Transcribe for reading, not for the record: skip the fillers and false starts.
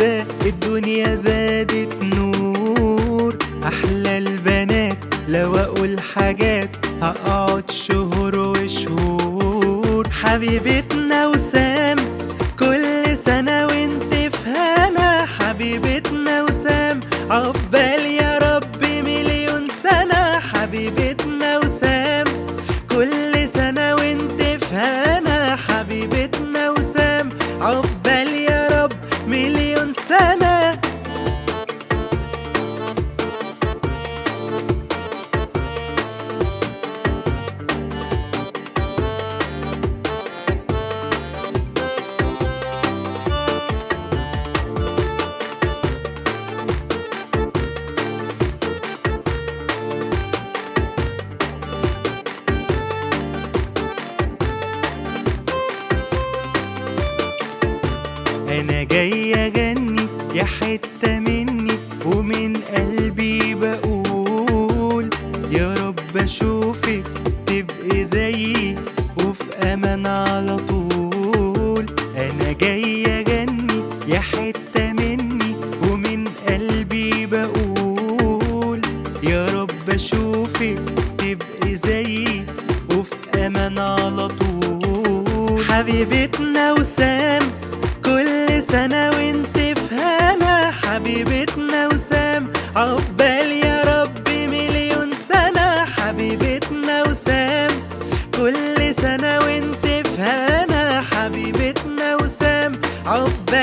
كده الدنيا زادت نور. احلى البنات لو اقول حاجات هقعد شهور وشهور. حبيبتنا وسام كل سنة وانت في هنا. حبيبتنا وسام عقبال يا رب مليون سنة. حبيبتنا وسام كل سنة وانت في هنا. حبيبتنا وسام عقبال يا رب مليون سنة. أنا جاي أغني يا حتة مني ومن قلبي بقول يا رب أشوفك تبقي زيي وفي أمان على طول. أنا جاي أغني يا حتة مني ومن قلبي بقول يا رب أشوفك تبقي زيي وفي أمان على طول. حبيبتنا وسام كل سنة وانت في هنا. حبيبتنا وسام عقبال يا رب مليون سنة. حبيبتنا وسام كل سنة وانت في هنا. حبيبتنا وسام عقبال